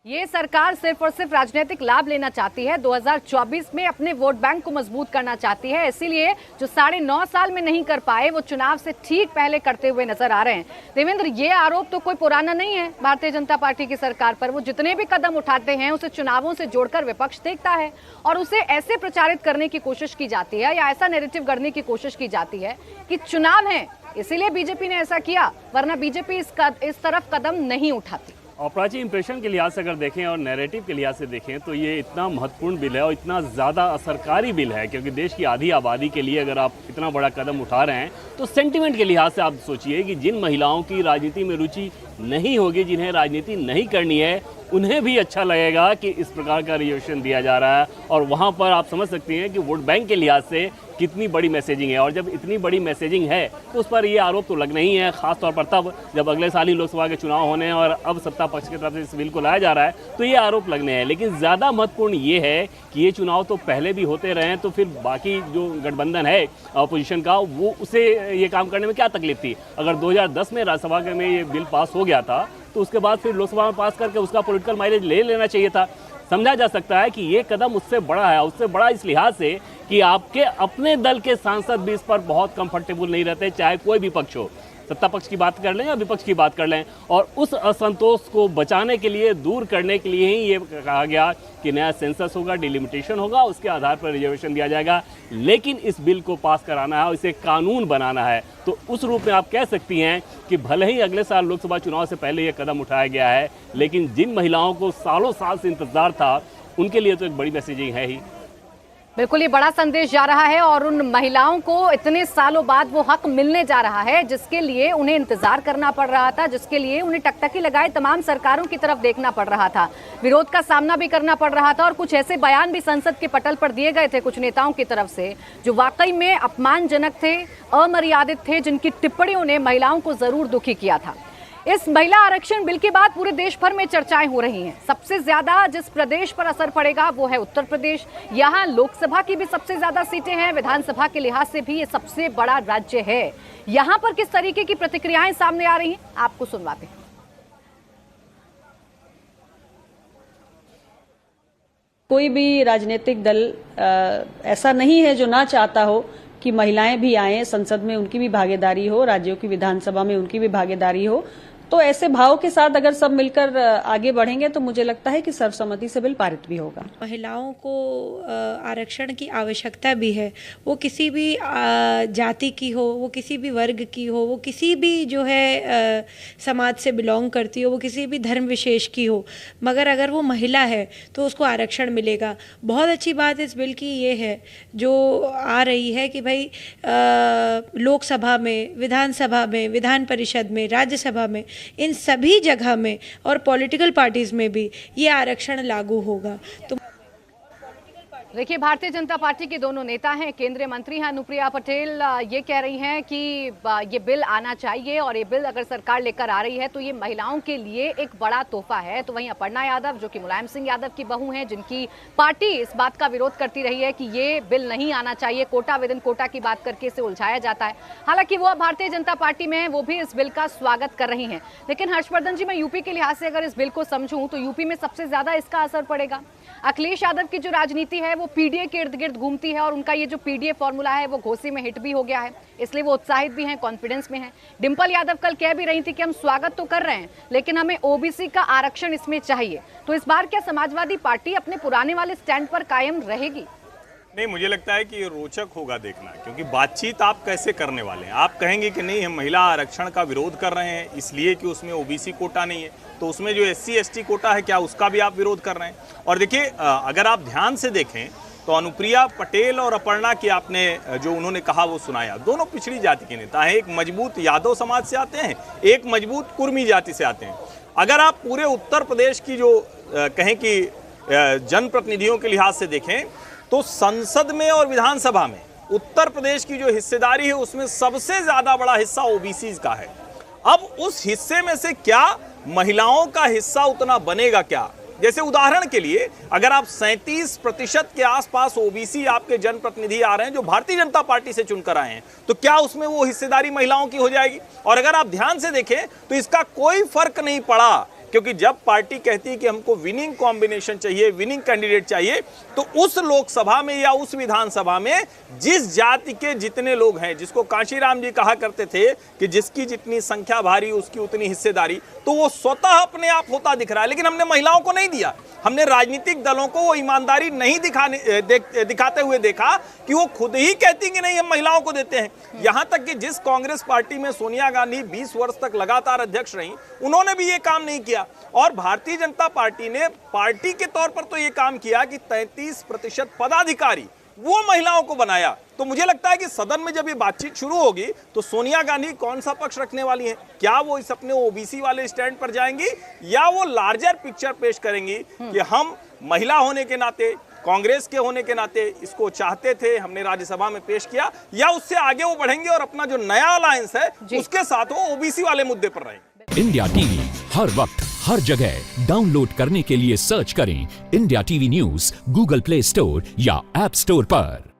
ये सरकार सिर्फ और सिर्फ राजनीतिक लाभ लेना चाहती है। 2024 में अपने वोट बैंक को मजबूत करना चाहती है, इसीलिए जो 9.5 साल में नहीं कर पाए वो चुनाव से ठीक पहले करते हुए नजर आ रहे हैं। देवेंद्र, ये आरोप तो कोई पुराना नहीं है भारतीय जनता पार्टी की सरकार पर। वो जितने भी कदम उठाते हैं उसे चुनावों से जोड़कर विपक्ष देखता है और उसे ऐसे प्रचारित करने की कोशिश की जाती है या ऐसा नैरेटिव गढ़ने की कोशिश की जाती है कि चुनाव है इसीलिए बीजेपी ने ऐसा किया, वरना बीजेपी इस तरफ कदम नहीं उठाती। और प्राची, इंप्रेशन के लिहाज से अगर देखें और नैरेटिव के लिहाज से देखें तो ये इतना महत्वपूर्ण बिल है और इतना ज़्यादा असरकारी बिल है, क्योंकि देश की आधी आबादी के लिए अगर आप इतना बड़ा कदम उठा रहे हैं तो सेंटिमेंट के लिहाज से आप सोचिए कि जिन महिलाओं की राजनीति में रुचि नहीं होगी, जिन्हें राजनीति नहीं करनी है, उन्हें भी अच्छा लगेगा कि इस प्रकार का रिजर्वेशन दिया जा रहा है। और वहाँ पर आप समझ सकते हैं कि वोट बैंक के लिहाज से कितनी बड़ी मैसेजिंग है। और जब इतनी बड़ी मैसेजिंग है तो उस पर ये आरोप तो लगना ही है, खासतौर पर तब जब अगले साल ही लोकसभा के चुनाव होने हैं और अब सत्ता पक्ष की तरफ से इस बिल को लाया जा रहा है तो ये आरोप लगने हैं। लेकिन ज़्यादा महत्वपूर्ण ये है कि ये चुनाव तो पहले भी होते रहे हैं, तो फिर बाकी जो गठबंधन है अपोजिशन का, वो उसे ये काम करने में क्या तकलीफ थी। अगर 2010 में राज्यसभा में ये बिल पास हो गया था तो उसके बाद फिर लोकसभा में पास करके उसका पॉलिटिकल माइलेज ले लेना चाहिए था। समझा जा सकता है कि ये कदम उससे बड़ा है, उससे बड़ा इस लिहाज से कि आपके अपने दल के सांसद भी इस पर बहुत कंफर्टेबल नहीं रहते, चाहे कोई भी पक्ष हो, सत्ता पक्ष की बात कर लें या विपक्ष की बात कर लें। और उस असंतोष को बचाने के लिए, दूर करने के लिए ही ये कहा गया कि नया सेंसस होगा, डिलिमिटेशन होगा, उसके आधार पर रिजर्वेशन दिया जाएगा। लेकिन इस बिल को पास कराना है और इसे कानून बनाना है, तो उस रूप में आप कह सकती हैं कि भले ही अगले साल लोकसभा चुनाव से पहले ये कदम उठाया गया है, लेकिन जिन महिलाओं को सालों साल से इंतजार था उनके लिए तो एक बड़ी मैसेजिंग है ही। बिल्कुल, ये बड़ा संदेश जा रहा है और उन महिलाओं को इतने सालों बाद वो हक मिलने जा रहा है जिसके लिए उन्हें इंतजार करना पड़ रहा था, जिसके लिए उन्हें टकटकी लगाए तमाम सरकारों की तरफ देखना पड़ रहा था, विरोध का सामना भी करना पड़ रहा था। और कुछ ऐसे बयान भी संसद के पटल पर दिए गए थे कुछ नेताओं की तरफ से जो वाकई में अपमानजनक थे, अमर्यादित थे, जिनकी टिप्पणियों ने महिलाओं को जरूर दुखी किया था। इस महिला आरक्षण बिल के बाद पूरे देश भर में चर्चाएं हो रही हैं। सबसे ज्यादा जिस प्रदेश पर असर पड़ेगा वो है उत्तर प्रदेश। यहाँ लोकसभा की भी सबसे ज्यादा सीटें हैं, विधानसभा के लिहाज से भी ये सबसे बड़ा राज्य है। यहाँ पर किस तरीके की प्रतिक्रियाएं सामने आ रही हैं, आपको सुनवाते हैं। कोई भी राजनीतिक दल ऐसा नहीं है जो ना चाहता हो कि महिलाएं भी आएं, संसद में उनकी भी भागीदारी हो, राज्यों की विधानसभा में उनकी भी भागीदारी हो। तो ऐसे भाव के साथ अगर सब मिलकर आगे बढ़ेंगे तो मुझे लगता है कि सर्वसम्मति से बिल पारित भी होगा। महिलाओं को आरक्षण की आवश्यकता भी है, वो किसी भी जाति की हो, वो किसी भी वर्ग की हो, वो किसी भी जो है समाज से बिलोंग करती हो, वो किसी भी धर्म विशेष की हो, मगर अगर वो महिला है तो उसको आरक्षण मिलेगा। बहुत अच्छी बात इस बिल की ये है जो आ रही है कि भाई लोकसभा में, विधानसभा में, विधान परिषद में, राज्यसभा में, इन सभी जगह में और पॉलिटिकल पार्टीज में भी ये आरक्षण लागू होगा। तो देखिए, भारतीय जनता पार्टी के दोनों नेता हैं, केंद्रीय मंत्री हैं अनुप्रिया पटेल, ये कह रही हैं कि ये बिल आना चाहिए और ये बिल अगर सरकार लेकर आ रही है तो ये महिलाओं के लिए एक बड़ा तोहफा है। तो वहीं अपर्णा यादव, जो कि मुलायम सिंह यादव की बहू हैं, जिनकी पार्टी इस बात का विरोध करती रही है कि ये बिल नहीं आना चाहिए, कोटा विद इन कोटा की बात करके इसे उलझाया जाता है। हालांकि वो अब भारतीय जनता पार्टी में हैं, वो भी इस बिल का स्वागत कर रही हैं। लेकिन हर्षवर्धन जी, मैं यूपी के लिहाज से अगर इस बिल को समझूं तो यूपी में सबसे ज्यादा इसका असर पड़ेगा। अखिलेश यादव की जो राजनीति है वो पीडीए के इर्द गिर्द घूमती है और उनका ये जो पीडीए फॉर्मूला है वो घोसी में हिट भी हो गया है, इसलिए वो उत्साहित भी हैं, कॉन्फिडेंस में हैं। डिंपल यादव कल कह भी रही थी कि हम स्वागत तो कर रहे हैं लेकिन हमें ओबीसी का आरक्षण इसमें चाहिए। तो इस बार क्या समाजवादी पार्टी अपने पुराने वाले स्टैंड पर कायम रहेगी? नहीं, मुझे लगता है कि ये रोचक होगा देखना, क्योंकि बातचीत आप कैसे करने वाले हैं। आप कहेंगे कि नहीं, हम महिला आरक्षण का विरोध कर रहे हैं इसलिए कि उसमें ओबीसी कोटा नहीं है, तो उसमें जो एससी एसटी कोटा है क्या उसका भी आप विरोध कर रहे हैं? और देखिए, अगर आप ध्यान से देखें तो अनुप्रिया पटेल और अपर्णा की आपने जो उन्होंने कहा वो सुनाया, दोनों पिछड़ी जाति के नेता हैं। एक मजबूत यादव समाज से आते हैं, एक मजबूत कुर्मी जाति से आते हैं। अगर आप पूरे उत्तर प्रदेश की जो कहें कि जनप्रतिनिधियों के लिहाज से देखें तो संसद में और विधानसभा में उत्तर प्रदेश की जो हिस्सेदारी है उसमें सबसे ज्यादा बड़ा हिस्सा ओबीसी का है। अब उस हिस्से में से क्या महिलाओं का हिस्सा उतना बनेगा क्या? जैसे उदाहरण के लिए अगर आप 37% के आसपास ओबीसी आपके जनप्रतिनिधि आ रहे हैं जो भारतीय जनता पार्टी से चुनकर आए हैं, तो क्या उसमें वो हिस्सेदारी महिलाओं की हो जाएगी? और अगर आप ध्यान से देखें तो इसका कोई फर्क नहीं पड़ा क्योंकि जब पार्टी कहती है कि हमको विनिंग कॉम्बिनेशन चाहिए, विनिंग कैंडिडेट चाहिए, तो उस लोकसभा में या उस विधानसभा में जिस जाति के जितने लोग हैं, जिसको कांशीराम जी कहा करते थे कि जिसकी जितनी संख्या भारी उसकी उतनी हिस्सेदारी, तो वो स्वतः अपने आप होता दिख रहा है। लेकिन हमने महिलाओं को नहीं दिया, हमने राजनीतिक दलों को वो ईमानदारी नहीं दिखाते हुए देखा कि वो खुद ही कहती कि नहीं हम महिलाओं को देते हैं। यहां तक कि जिस कांग्रेस पार्टी में सोनिया गांधी 20 वर्ष तक लगातार अध्यक्ष रही, उन्होंने भी ये काम नहीं किया। और भारतीय जनता पार्टी ने पार्टी के तौर पर तो ये काम किया कि 33% पदाधिकारी वो महिलाओं को बनाया। तो मुझे लगता है कि सदन में जब ये बातचीत शुरू होगी तो सोनिया गांधी कौन सा पक्ष रखने वाली हैं? क्या वो इस अपने ओबीसी वाले स्टैंड पर जाएंगी या वो लार्जर पिक्चर पेश करेंगी कि हम महिला होने के नाते, कांग्रेस के होने के नाते इसको चाहते थे, हमने राज्यसभा में पेश किया, या उससे आगे वो बढ़ेंगे और अपना जो नया अलायंस है उसके साथ वो ओबीसी वाले मुद्दे पर रहेंगे। इंडिया टीवी हर वक्त हर जगह डाउनलोड करने के लिए सर्च करें India TV news Google play store या ऐप स्टोर पर।